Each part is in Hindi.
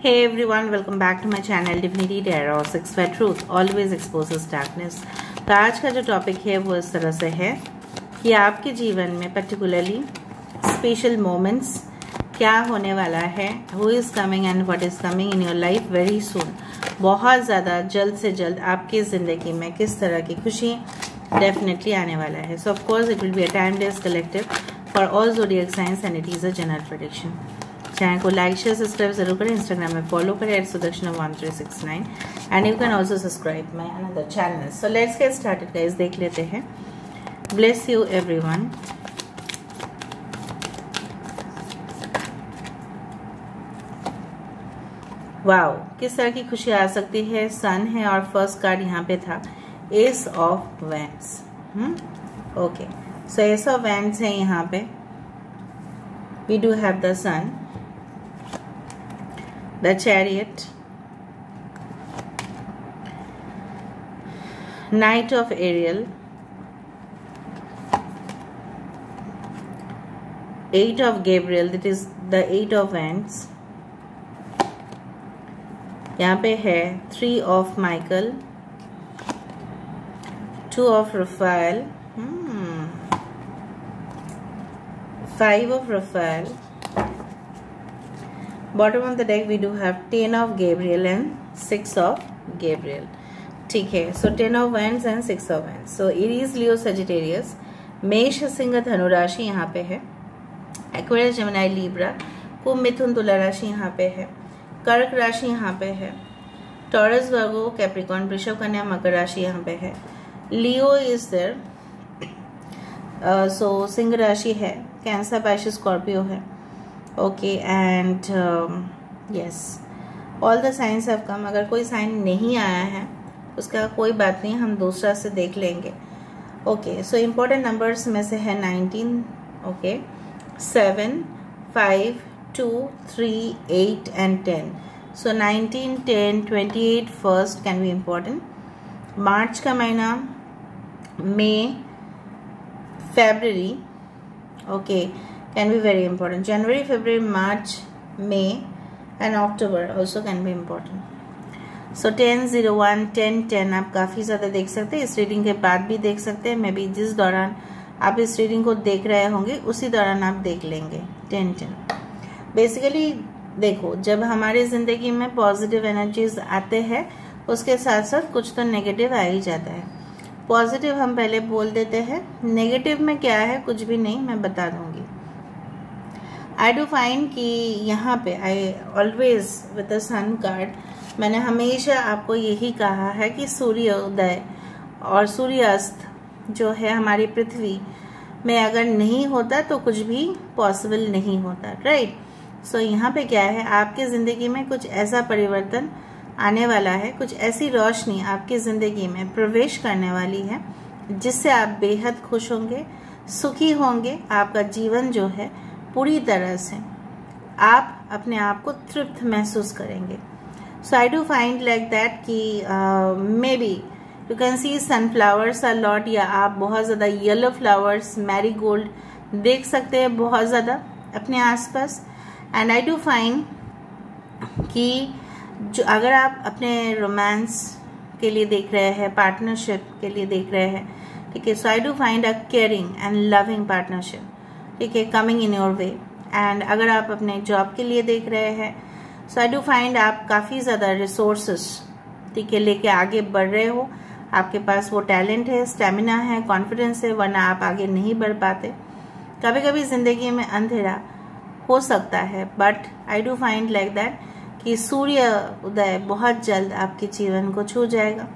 Hey everyone, welcome back to my channel Divinity Tarot 6 where truth always exposes darkness। तो आज का जो टॉपिक है वो इस तरह से है कि आपके जीवन में पर्टिकुलरली स्पेशल मोमेंट्स क्या होने वाला है, who is coming and what is coming in your life very soon. बहुत ज़्यादा जल्द से जल्द आपकी ज़िंदगी में किस तरह की खुशी डेफिनेटली आने वाला है। सो of course it will be a time base collective for all zodiac science and it is a general prediction. Channel को लाइक शेयर सब्सक्राइब जरूर करें, इंस्टाग्राम में फॉलो करें @Sudakshana1369 and you can also subscribe my another channel. So let's get started guys, देख लेते हैं। Bless you everyone. वाओ, किस तरह की खुशी आ सकती है। सन है और फर्स्ट कार्ड यहाँ पे था S of wands. Okay, so S of wands है यहाँ पे। We do have the sun, the chariot, knight of Ariel, 8 of Gabriel, that is the 8 of wands। यहाँ पे है 3 of Michael, 2 of Raphael, 5 of Raphael। Bottom of the deck we do have 10 of Gabriel and 6 of Gabriel। ठीक है, so 10 of wands and 6 of wands। so Aries, Leo, Sagittarius, मेष, सिंह, धनु राशि यहाँ पे है। एक्वेरियस, जेमिनी, लिब्रा, कुंभ, मिथुन, तुला राशि यहाँ पे है। कर्क राशि यहाँ पे है। टॉरस, वर्गो, कैप्रिकॉर्न, वृषभ, कन्या, मकर राशि यहाँ पे है। लियो इज देयर, सो सिंह राशि है। कैंसर, पाइसेस, स्कॉर्पियो है। Okay, and yes, all the science have come. अगर कोई साइन नहीं आया है उसका कोई बात नहीं, हम दूसरा से देख लेंगे। ओके, सो इम्पोर्टेंट नंबर्स में से है 19, okay, 7, 5, 2, 3, 8 and 10। So 19, 10, 28 first can be important. मार्च का महीना, मई, February, okay, can be very important। January, February, March, May and October also can be important। So 10, 0, 1, 10, 10 आप काफ़ी ज़्यादा देख सकते हैं। इस रीडिंग के बाद भी देख सकते हैं। मे बी जिस दौरान आप इस रीडिंग को देख रहे होंगे उसी दौरान आप देख लेंगे 10, 10। बेसिकली देखो, जब हमारी ज़िंदगी में पॉजिटिव एनर्जीज आते हैं उसके साथ साथ कुछ तो नेगेटिव आ ही जाता है। पॉजिटिव हम पहले बोल देते हैं, नेगेटिव में क्या है कुछ भी नहीं, मैं बता दूंगी। आई डू फाइंड कि यहाँ पे I always with the sun card मैंने हमेशा आपको यही कहा है कि सूर्योदय और सूर्यास्त जो है हमारी पृथ्वी में अगर नहीं होता तो कुछ भी पॉसिबल नहीं होता, राइट। सो यहाँ पे क्या है, आपकी जिंदगी में कुछ ऐसा परिवर्तन आने वाला है, कुछ ऐसी रोशनी आपकी जिंदगी में प्रवेश करने वाली है जिससे आप बेहद खुश होंगे, सुखी होंगे। आपका जीवन जो है पूरी तरह से आप अपने आप को तृप्त महसूस करेंगे। So I do find like that कि maybe you can see sunflowers are lot, या आप बहुत ज़्यादा येलो फ्लावर्स, मैरीगोल्ड देख सकते हैं बहुत ज़्यादा अपने आसपास। एंड आई डू फाइंड कि जो अगर आप अपने रोमांस के लिए देख रहे हैं, पार्टनरशिप के लिए देख रहे हैं, ठीक है, so I do find a caring and loving partnership, ठीक है, coming in your way. And अगर आप अपने जॉब के लिए देख रहे हैं, सो आई डू फाइंड आप काफ़ी ज़्यादा रिसोर्सेस, ठीक है, लेके आगे बढ़ रहे हो। आपके पास वो टैलेंट है, स्टेमिना है, कॉन्फिडेंस है, वरना आप आगे नहीं बढ़ पाते। कभी कभी ज़िंदगी में अंधेरा हो सकता है, but I do find like that कि सूर्य उदय बहुत जल्द आपके जीवन को छू जाएगा।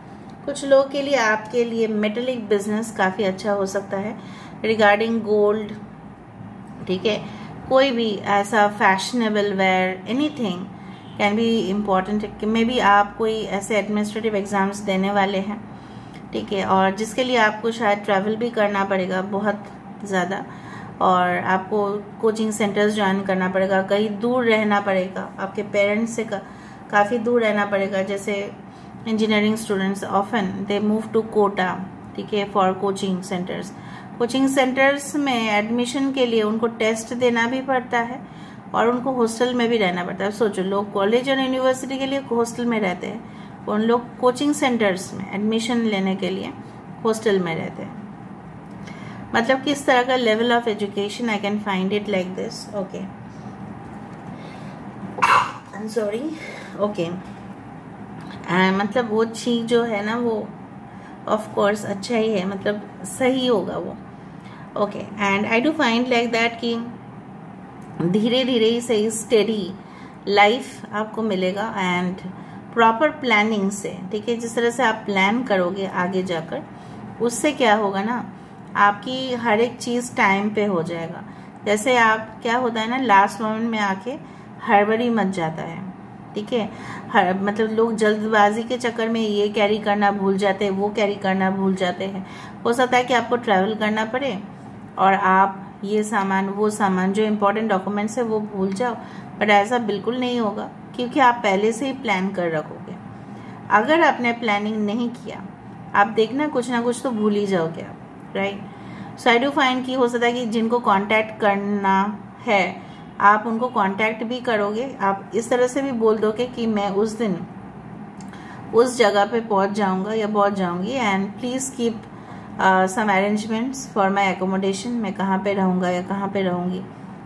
कुछ लोगों के लिए, आपके लिए मेटलिक बिजनेस काफ़ी अच्छा हो सकता है रिगार्डिंग गोल्ड, ठीक है, कोई भी ऐसा fashionable wear, anything can be important. May be आप कोई ऐसे एडमिनिस्ट्रेटिव एग्जाम्स देने वाले हैं, ठीक है, और जिसके लिए आपको शायद ट्रैवल भी करना पड़ेगा बहुत ज़्यादा, और आपको कोचिंग सेंटर्स ज्वाइन करना पड़ेगा, कहीं दूर रहना पड़ेगा, आपके पेरेंट्स से काफ़ी दूर रहना पड़ेगा। जैसे engineering students often they move to Kota, ठीक है, for coaching centres. Coaching centres में एडमिशन के लिए उनको टेस्ट देना भी पड़ता है और उनको हॉस्टल में भी रहना पड़ता है। सोचो, लोग कॉलेज और यूनिवर्सिटी के लिए हॉस्टल में रहते हैं, उन लोग कोचिंग सेंटर्स में एडमिशन लेने के लिए हॉस्टल में रहते हैं। मतलब किस तरह का level of education, I can find it like this. Okay, I am sorry. Okay, मतलब वो चीज जो है ना, वो ऑफ कोर्स अच्छा ही है, मतलब सही होगा वो। Okay, and I do find like that कि धीरे धीरे ही सही स्टेडी लाइफ आपको मिलेगा एंड प्रॉपर प्लानिंग से, ठीक है। जिस तरह से आप प्लान करोगे आगे जाकर, उससे क्या होगा ना, आपकी हर एक चीज़ टाइम पे हो जाएगा। जैसे आप, क्या होता है ना, लास्ट मोमेंट में आके हड़बड़ी मच जाता है, ठीक है। मतलब लोग जल्दबाजी के चक्कर में ये कैरी करना भूल जाते हैं, वो कैरी करना भूल जाते हैं। हो सकता है कि आपको ट्रैवल करना पड़े और आप ये सामान वो सामान जो इम्पोर्टेंट डॉक्यूमेंट्स है वो भूल जाओ, बट ऐसा बिल्कुल नहीं होगा, क्योंकि आप पहले से ही प्लान कर रखोगे। अगर आपने प्लानिंग नहीं किया, आप देखना कुछ ना कुछ तो भूल ही जाओगे आप, right. So I do find कि हो सकता है कि जिनको कांटेक्ट करना है आप उनको कांटेक्ट भी करोगे। आप इस तरह से भी बोल दोगे कि मैं उस दिन उस जगह पे पहुंच जाऊंगा या पहुंच जाऊंगी, and please keep some arrangements for my accommodation. मैं कहाँ पे रहूंगा या कहाँ पे रहूंगी,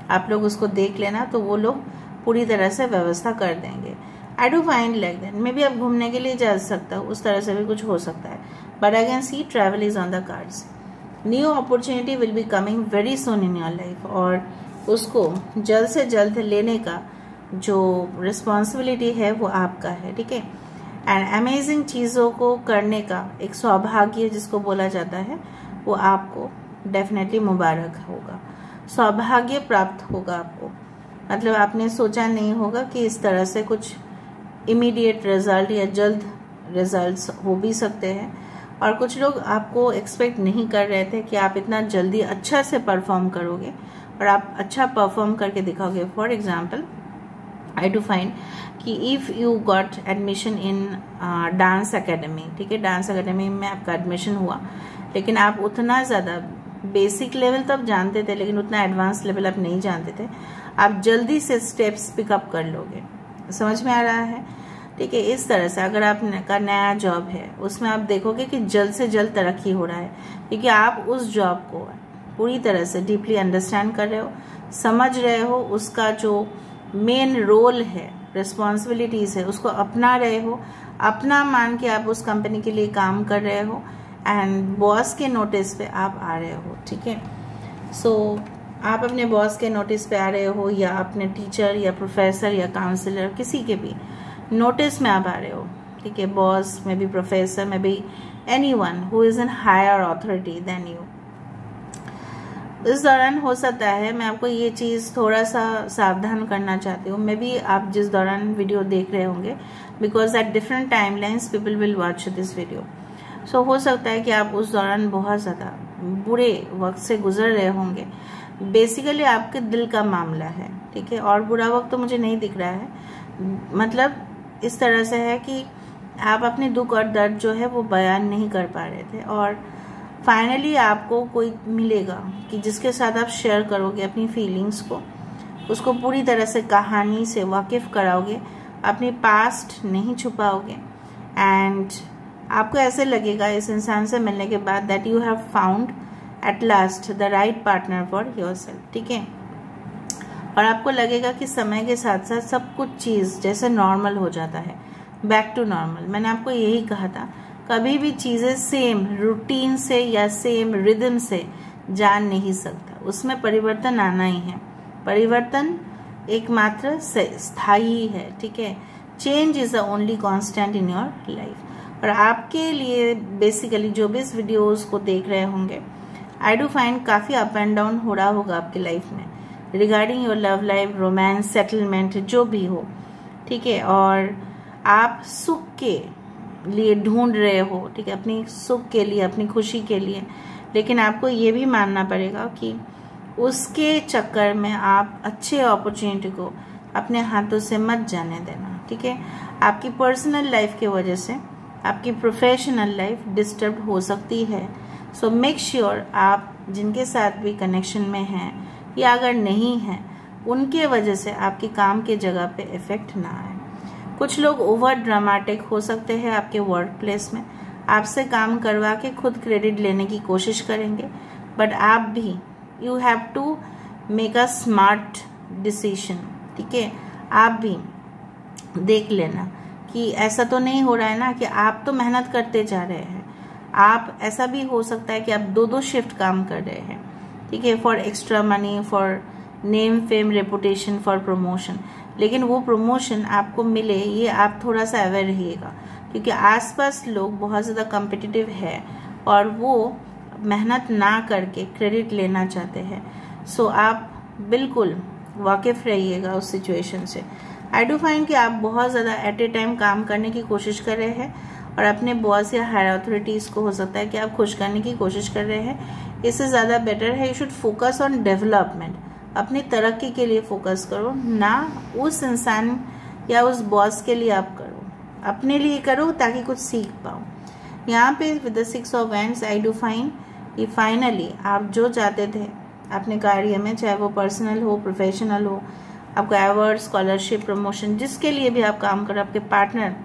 आप लोग उसको देख लेना, तो वो लोग पूरी तरह से व्यवस्था कर देंगे। आई do find like that. May be आप घूमने के लिए जा सकता हो, उस तरह से भी कुछ हो सकता है, but I can C travel is on the cards. New opportunity will be coming very soon in your life, और उसको जल्द से जल्द लेने का जो रिस्पॉन्सिबिलिटी है वो आपका है, ठीक है। एंड अमेजिंग चीज़ों को करने का एक सौभाग्य जिसको बोला जाता है, वो आपको डेफिनेटली मुबारक होगा, सौभाग्य प्राप्त होगा आपको। मतलब आपने सोचा नहीं होगा कि इस तरह से कुछ इमीडिएट रिजल्ट या जल्द रिजल्ट्स हो भी सकते हैं, और कुछ लोग आपको एक्सपेक्ट नहीं कर रहे थे कि आप इतना जल्दी अच्छा से परफॉर्म करोगे, और आप अच्छा परफॉर्म करके दिखाओगे। For example, I do find कि if you got admission in dance academy, ठीक है, डांस अकेडमी में आपका एडमिशन हुआ, लेकिन आप उतना ज़्यादा बेसिक लेवल तो आप जानते थे, लेकिन उतना एडवांस लेवल आप नहीं जानते थे, आप जल्दी से स्टेप्स पिकअप कर लोगे। समझ में आ रहा है, ठीक है। इस तरह से अगर आपका नया जॉब है, उसमें आप देखोगे कि जल्द से जल्द तरक्की हो रहा है, क्योंकि आप उस जॉब को पूरी तरह से डीपली अंडरस्टैंड कर रहे हो, समझ रहे हो, उसका जो मेन रोल है, रिस्पॉन्सिबिलिटीज है, उसको अपना रहे हो, अपना मान के आप उस कंपनी के लिए काम कर रहे हो, एंड बॉस के नोटिस पे आप आ रहे हो, ठीक है। सो आप अपने बॉस के नोटिस पे आ रहे हो, या अपने टीचर या प्रोफेसर या काउंसलर किसी के भी नोटिस में आप आ रहे हो, ठीक है। बॉस में भी, प्रोफेसर में भी, anyone who is in higher authority than you. इस दौरान हो सकता है, मैं आपको ये चीज़ थोड़ा सा सावधान करना चाहती हूँ, मे बी आप जिस दौरान वीडियो देख रहे होंगे, because at different time lines people will watch this video. So हो सकता है कि आप उस दौरान बहुत ज़्यादा बुरे वक्त से गुजर रहे होंगे। बेसिकली आपके दिल का मामला है, ठीक है, और बुरा वक्त तो मुझे नहीं दिख रहा है। मतलब इस तरह से है कि आप अपने दुख और दर्द जो है वो बयान नहीं कर पा रहे थे, और फाइनली आपको कोई मिलेगा कि जिसके साथ आप शेयर करोगे अपनी फीलिंग्स को, उसको पूरी तरह से कहानी से वाकिफ कराओगे, अपनी पास्ट नहीं छुपाओगे, एंड आपको ऐसे लगेगा इस इंसान से मिलने के बाद that you have found at last the right partner for yourself, ठीक है। और आपको लगेगा कि समय के साथ साथ सब कुछ चीज़ जैसे नॉर्मल हो जाता है, बैक टू नॉर्मल। मैंने आपको यही कहा था, कभी भी चीज़ें सेम रूटीन से या सेम रिदम से जान नहीं सकता, उसमें परिवर्तन आना ही है। परिवर्तन एकमात्र स्थायी है, ठीक है। Change is the only constant in your life. और आपके लिए बेसिकली जो भी इस वीडियोस को देख रहे होंगे, आई डू फाइंड काफ़ी अप एंड डाउन हो रहा होगा आपकी लाइफ में, regarding your love life, romance, settlement, जो भी हो, ठीक है। और आप सुख के लिए ढूंढ रहे हो, ठीक है, अपनी सुख के लिए, अपनी खुशी के लिए, लेकिन आपको ये भी मानना पड़ेगा कि उसके चक्कर में आप अच्छे अपॉर्चुनिटी को अपने हाथों से मत जाने देना, ठीक है। आपकी पर्सनल लाइफ की वजह से आपकी प्रोफेशनल लाइफ डिस्टर्ब हो सकती है। सो मेक श्योर आप जिनके साथ भी कनेक्शन में हैं या अगर नहीं हैं, उनके वजह से आपके काम के जगह पे इफेक्ट ना आए। कुछ लोग ओवर ड्रामेटिक हो सकते हैं आपके वर्क प्लेस में, आपसे काम करवा के खुद क्रेडिट लेने की कोशिश करेंगे, बट आप भी you have to make a smart decision. ठीक है, आप भी देख लेना कि ऐसा तो नहीं हो रहा है ना कि आप तो मेहनत करते जा रहे हैं, आप ऐसा भी हो सकता है कि आप 2-2 शिफ्ट काम कर रहे हैं, ठीक है, for extra money, for name fame reputation, for promotion, लेकिन वो प्रमोशन आपको मिले ये आप थोड़ा सा अवेयर रहिएगा, क्योंकि आसपास लोग बहुत ज़्यादा कॉम्पिटिटिव है और वो मेहनत ना करके क्रेडिट लेना चाहते हैं। सो आप बिल्कुल वाकिफ रहिएगा उस सिचुएशन से। आई डू फाइंड कि आप बहुत ज़्यादा एट ए टाइम काम करने की कोशिश कर रहे हैं और अपने बॉस या हायर अथॉरिटीज़ को हो सकता है कि आप खुश करने की कोशिश कर रहे हैं। इससे ज़्यादा बेटर है you should focus on development, अपनी तरक्की के लिए फोकस करो, ना उस इंसान या उस बॉस के लिए आप करो, अपने लिए करो ताकि कुछ सीख पाओ। यहाँ पे with the 6 of wands I do find कि फाइनली आप जो चाहते थे अपने कार्य में, चाहे वो पर्सनल हो, प्रोफेशनल हो, आपका अवार्ड, स्कॉलरशिप, प्रमोशन, जिसके लिए भी आप काम करें, आपके पार्टनर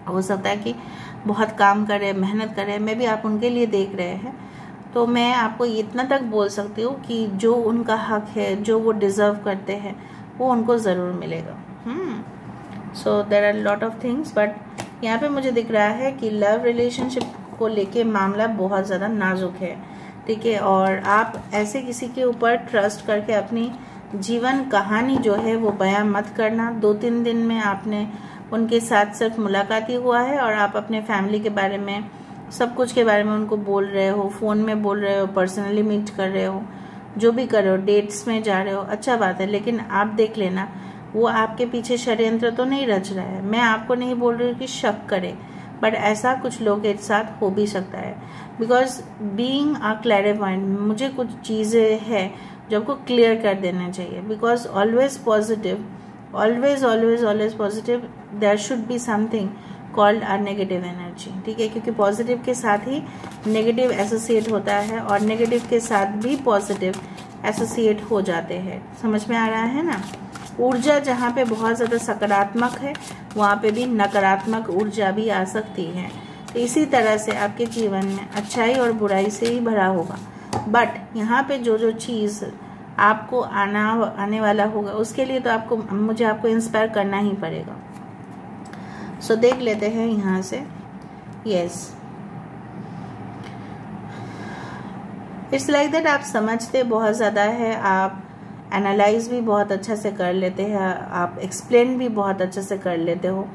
हो सकता है कि बहुत काम करे, मेहनत करे, मैं भी आप उनके लिए देख रहे हैं, तो मैं आपको इतना तक बोल सकती हूँ कि जो उनका हक है, जो वो डिज़र्व करते हैं, वो उनको ज़रूर मिलेगा। So there are lot of things, but यहाँ पे मुझे दिख रहा है कि लव रिलेशनशिप को लेके मामला बहुत ज़्यादा नाजुक है, ठीक है, और आप ऐसे किसी के ऊपर ट्रस्ट करके अपनी जीवन कहानी जो है वो बयां मत करना। 2-3 दिन में आपने उनके साथ सिर्फ मुलाकात ही हुआ है और आप अपने फैमिली के बारे में, सब कुछ के बारे में उनको बोल रहे हो, फ़ोन में बोल रहे हो, पर्सनली मीट कर रहे हो, जो भी कर रहे हो, डेट्स में जा रहे हो, अच्छा बात है, लेकिन आप देख लेना वो आपके पीछे षड्यंत्र तो नहीं रच रहा है। मैं आपको नहीं बोल रही हूँ कि शक करे, बट ऐसा कुछ लोगों के साथ हो भी सकता है, बिकॉज बीइंग अ क्लैरिफाइंड, मुझे कुछ चीज़ें हैं जो आपको क्लियर कर देना चाहिए, because always positive, always always always positive, there should be something called a negative energy, ठीक है, क्योंकि पॉजिटिव के साथ ही नेगेटिव एसोसिएट होता है और नेगेटिव के साथ भी पॉजिटिव एसोसिएट हो जाते हैं। समझ में आ रहा है ना? ऊर्जा जहाँ पे बहुत ज़्यादा सकारात्मक है वहाँ पे भी नकारात्मक ऊर्जा भी आ सकती है। तो इसी तरह से आपके जीवन में अच्छाई और बुराई से ही भरा होगा, बट यहाँ पे जो जो चीज़ आपको आने वाला होगा उसके लिए तो मुझे आपको इंस्पायर करना ही पड़ेगा। सो देख लेते हैं यहाँ से। यस, इट्स लाइक दैट आप समझते बहुत ज़्यादा है, आप एनालाइज भी बहुत अच्छा से कर लेते हैं, आप एक्सप्लेन भी बहुत अच्छे से कर लेते हो,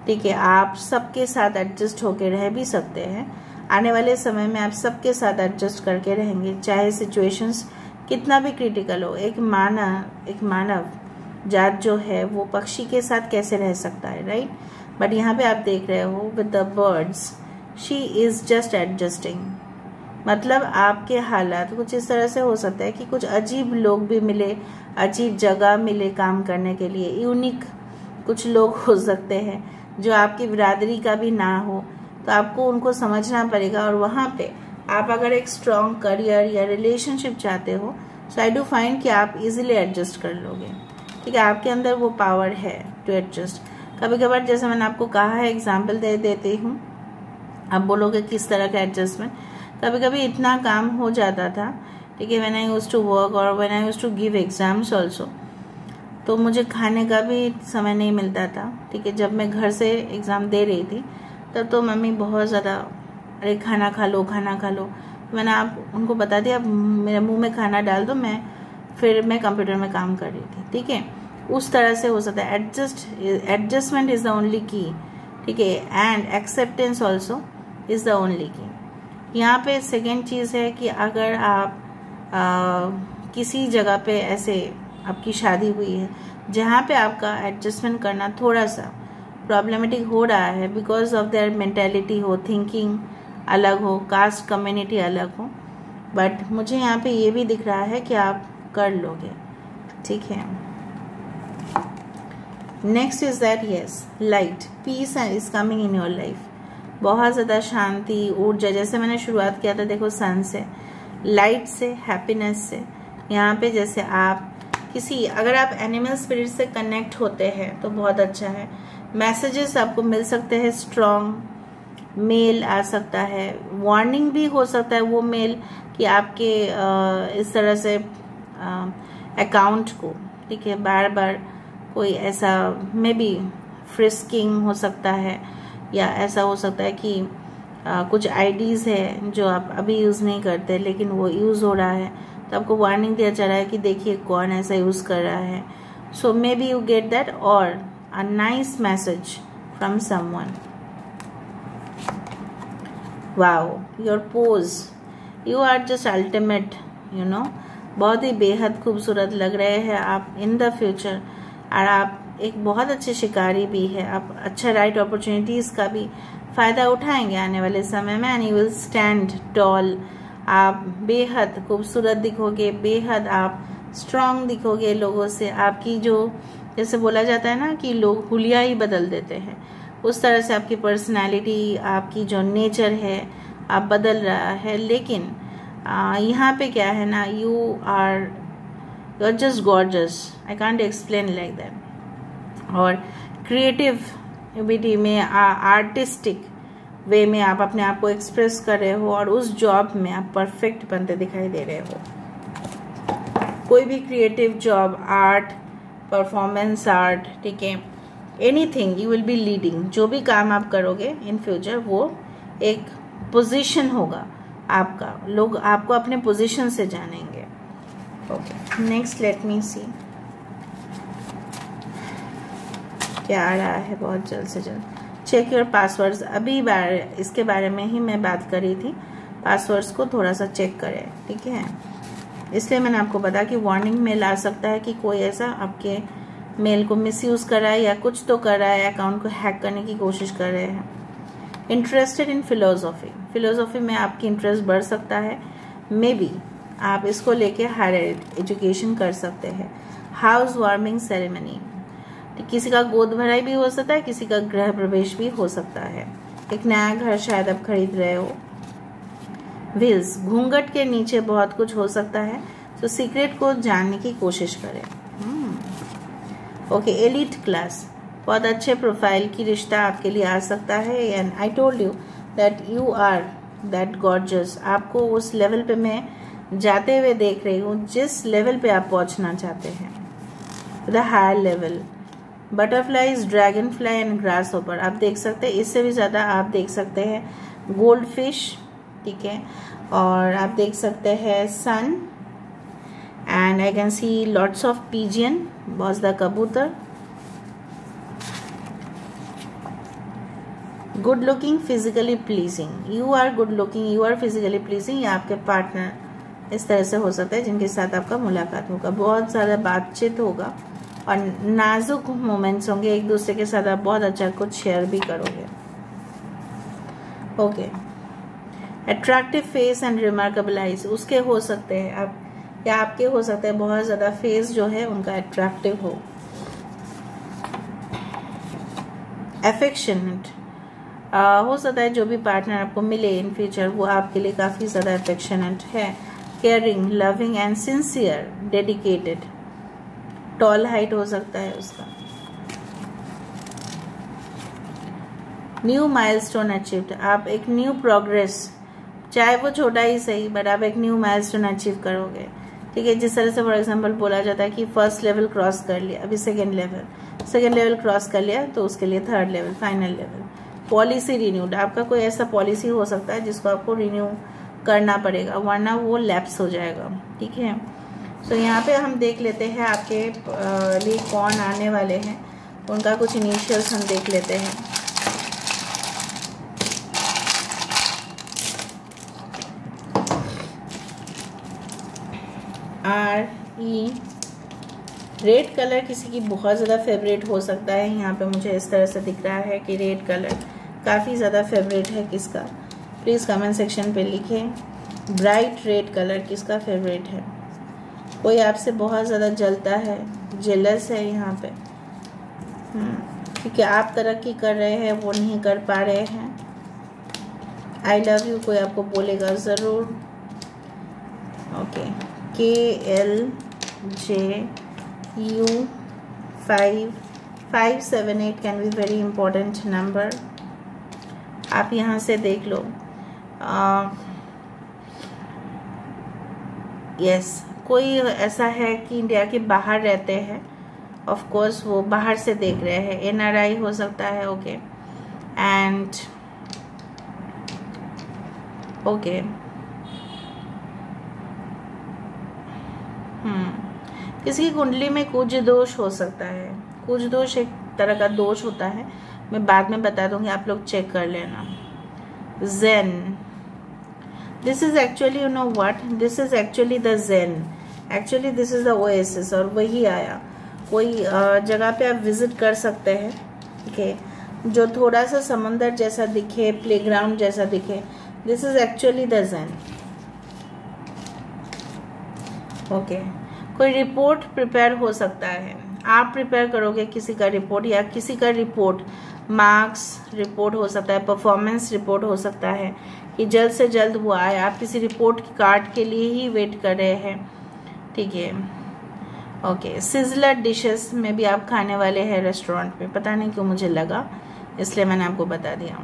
ठीक है, आप सबके साथ एडजस्ट होके रह भी सकते हैं। आने वाले समय में आप सबके साथ एडजस्ट करके रहेंगे, चाहे सिचुएशंस कितना भी क्रिटिकल हो। एक मानव जात जो है वो पक्षी के साथ कैसे रह सकता है, राइट? बट यहाँ पे आप देख रहे हो with the birds, she is just adjusting, मतलब आपके हालात कुछ इस तरह से हो सकता है कि कुछ अजीब लोग भी मिले, अजीब जगह मिले काम करने के लिए, यूनिक कुछ लोग हो सकते हैं जो आपकी बिरादरी का भी ना हो, तो आपको उनको समझना पड़ेगा। और वहाँ पे आप अगर एक स्ट्रॉन्ग करियर या रिलेशनशिप चाहते हो, सो आई डू फाइंड कि आप इजीली एडजस्ट कर लोगे, ठीक है, आपके अंदर वो पावर है टू एडजस्ट। कभी कभार जैसे मैंने आपको कहा है, एग्जाम्पल दे देती हूँ, आप बोलोगे किस तरह का एडजस्टमेंट। कभी कभी इतना काम हो जाता था, ठीक है, when I used to work और when I used to give exams also, तो मुझे खाने का भी समय नहीं मिलता था, ठीक है। जब मैं घर से एग्ज़ाम दे रही थी तब तो मम्मी बहुत ज़्यादा, अरे खाना खा लो, खाना खा लो। मैंने उनको बता दिया, मेरे मुंह में खाना डाल दो, फिर मैं कंप्यूटर में काम कर रही थी, ठीक है। उस तरह से हो सकता है। एडजस्टमेंट इज़ द ओनली की, ठीक है, and acceptance also is the only की। यहाँ पे सेकेंड चीज़ है कि अगर आप किसी जगह पे ऐसे आपकी शादी हुई है जहाँ पे आपका एडजस्टमेंट करना थोड़ा सा प्रॉब्लमेटिक हो रहा है, बिकॉज ऑफ देयर मेंटेलिटी हो, थिंकिंग अलग हो, कास्ट कम्युनिटी अलग हो, बट मुझे यहाँ पे ये भी दिख रहा है कि आप कर लोगे, ठीक है। Next is that yes, light peace is coming in your life. बहुत ज़्यादा शांति, ऊर्जा, जैसे मैंने शुरुआत किया था देखो सन से, लाइट से, हैप्पीनेस से। यहाँ पे जैसे आप किसी, अगर आप एनिमल स्पिरिट से कनेक्ट होते हैं तो बहुत अच्छा है। मैसेजेस आपको मिल सकते हैं, स्ट्रॉन्ग मेल आ सकता है, वार्निंग भी हो सकता है वो मेल कि आपके इस तरह से अकाउंट को, ठीक है, बार बार कोई ऐसा मे बी फ्रिस्किंग हो सकता है, या ऐसा हो सकता है कि कुछ आईडीज है जो आप अभी यूज़ नहीं करते लेकिन वो यूज़ हो रहा है, तो आपको वार्निंग दिया जा रहा है कि देखिए कौन ऐसा यूज़ कर रहा है। So maybe you get that, और a nice message from someone. Wow, your pose, you are just ultimate, you know, बहुत ही बेहद खूबसूरत लग रहे हैं आप इन द फ्यूचर। और आप एक बहुत अच्छे शिकारी भी है, आप अच्छा राइट अपॉर्चुनिटीज़ का भी फ़ायदा उठाएंगे आने वाले समय में, and you will stand toll. आप बेहद खूबसूरत दिखोगे, बेहद आप स्ट्रांग दिखोगे लोगों से। आपकी जो, जैसे बोला जाता है ना कि लोग हुलिया ही बदल देते हैं, उस तरह से आपकी पर्सनालिटी, आपकी जो नेचर है आप बदल रहा है। लेकिन यहाँ पे क्या है ना, you are just gorgeous, I can't explain like that. और क्रिएटिविटी में, आर्टिस्टिक वे में आप अपने आप को एक्सप्रेस कर रहे हो, और उस जॉब में आप परफेक्ट बनते दिखाई दे रहे हो। कोई भी creative job, art, performance art, ठीक है, anything you will be leading. जो भी काम आप करोगे इन फ्यूचर वो एक पोजीशन होगा आपका, लोग आपको अपने पोजीशन से जानेंगे। ओके, नेक्स्ट लेट मी सी क्या आ रहा है बहुत जल्द से जल्द। चेक योर पासवर्ड्स, अभी इसके बारे में ही मैं बात करी थी, पासवर्ड्स को थोड़ा सा चेक करें, ठीक है। इसलिए मैंने आपको बताया कि वार्निंग मेल आ सकता है कि कोई ऐसा आपके मेल को मिसयूज कर रहा है या कुछ तो कर रहा है, अकाउंट को हैक करने की कोशिश कर रहे हैं। इंटरेस्टेड इन फिलोसॉफी, फिलोसॉफी में आपकी इंटरेस्ट बढ़ सकता है, मे बी आप इसको लेके हायर एजुकेशन कर सकते हैं। हाउस वार्मिंग सेरेमनी, किसी का गोद भराई भी हो सकता है, किसी का गृह प्रवेश भी हो सकता है, एक नया घर शायद आप खरीद रहे हो। व्हील्स, घूंघट के नीचे बहुत कुछ हो सकता है, तो सीक्रेट को जानने की कोशिश करें। ओके, एलिट क्लास, बहुत अच्छे प्रोफाइल की रिश्ता आपके लिए आ सकता है। And I told you that you are that gorgeous, आपको उस लेवल पे मैं जाते हुए देख रही हूँ जिस लेवल पे आप पहुंचना चाहते हैं, the higher level. Butterflies, dragonfly and grasshopper, आप देख सकते हैं, इससे भी ज़्यादा आप देख सकते हैं गोल्ड फिश, ठीक है, और आप देख सकते हैं sun, and I can see lots of pigeon, बहुत ज़्यादा कबूतर। Good looking, physically pleasing, you are good looking, you are physically pleasing, या आपके पार्टनर इस तरह से हो सकता है जिनके साथ आपका मुलाकात होगा, बहुत ज़्यादा बातचीत होगा और नाजुक मोमेंट्स होंगे, एक दूसरे के साथ आप बहुत अच्छा कुछ शेयर भी करोगे। Okay, attractive face and remarkable eyes, उसके हो सकते हैं आप, या आपके हो सकते हैं बहुत ज़्यादा फेस जो है उनका अट्रैक्टिव हो। अफेक्शनेट, हो सकता है जो भी पार्टनर आपको मिले इन फ्यूचर वो आपके लिए काफ़ी ज़्यादा अफेक्शनेट है। Caring, loving and sincere, dedicated, tall height हो सकता है उसका। न्यू माइलस्टोन अचीव्ड, आप एक न्यू प्रोग्रेस, चाहे वो छोटा ही सही, बट आप एक न्यू माइलस्टोन अचीव करोगे, ठीक है। जिस तरह से फॉर एग्जांपल बोला जाता है कि फर्स्ट लेवल क्रॉस कर लिया, अभी सेकेंड लेवल क्रॉस कर लिया, तो उसके लिए third level, final level. Policy renewed, आपका कोई ऐसा पॉलिसी हो सकता है जिसको आपको रिन्यू करना पड़ेगा, वरना वो लैप्स हो जाएगा, ठीक है। सो यहाँ पे हम देख लेते हैं आपके लिए कौन आने वाले हैं, उनका कुछ इनिशियल्स हम देख लेते हैं। RE, रेड कलर किसी की बहुत ज़्यादा फेवरेट हो सकता है, यहाँ पे मुझे इस तरह से दिख रहा है कि रेड कलर काफ़ी ज़्यादा फेवरेट है किसका, प्लीज़ कमेंट सेक्शन पे लिखें। ब्राइट रेड कलर किसका फेवरेट है, कोई आपसे बहुत ज़्यादा जलता है, जेलस है यहाँ पे, क्योंकि आप तरक्की कर रहे हैं वो नहीं कर पा रहे हैं। आई लव यू कोई आपको बोलेगा ज़रूर। Okay, KLJ U5 578 can be very important number. आप यहाँ से देख लो। यस, कोई ऐसा है कि इंडिया के बाहर रहते हैं, ऑफ कोर्स वो बाहर से देख रहे हैं, NRI हो सकता है। ओके एंड ओके किसी की कुंडली में कुछ दोष हो सकता है। कुछ दोष एक तरह का दोष होता है, मैं बाद में बता दूंगी, आप लोग चेक कर लेना। zen, this is actually, you know what, this is actually the zen, actually this is the oasis। और वही आया, कोई जगह पे आप विजिट कर सकते हैं, ठीक है, जो थोड़ा सा समंदर जैसा दिखे, प्लेग्राउंड जैसा दिखे, this is actually the zen। Okay, कोई रिपोर्ट प्रिपेयर हो सकता है, आप प्रिपेयर करोगे किसी का रिपोर्ट, या किसी का रिपोर्ट, मार्क्स रिपोर्ट हो सकता है, परफॉर्मेंस रिपोर्ट हो सकता है, कि जल्द से जल्द वो आए। आप किसी रिपोर्ट कार्ड के लिए ही वेट कर रहे हैं, ठीक है। ओके, सिजलर डिशेस में भी आप खाने वाले हैं रेस्टोरेंट में, पता नहीं क्यों मुझे लगा, इसलिए मैंने आपको बता दिया।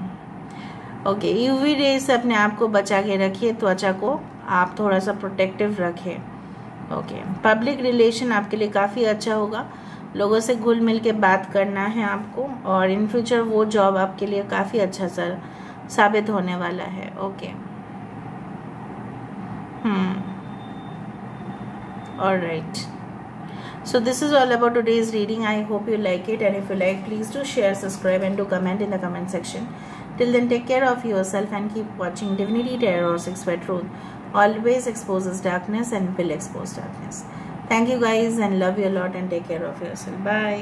ओके, यूवी रे से अपने आप को बचा के रखिए, त्वचा को आप थोड़ा सा प्रोटेक्टिव रखें। ओके, पब्लिक रिलेशन आपके लिए काफ़ी अच्छा होगा, लोगों से घुल मिल के बात करना है आपको, और इन फ्यूचर वो जॉब आपके लिए काफ़ी अच्छा साबित होने वाला है। Okay, alright, so this is all about today's reading. I hope you like it, and if you like, please do share, subscribe and do comment in the comment section. Till then, take care of yourself and keep watching Divinity Tarot or 6 by Truth. Always exposes darkness and will expose darkness. Thank you guys, and love you a lot, and take care of yourself. Bye.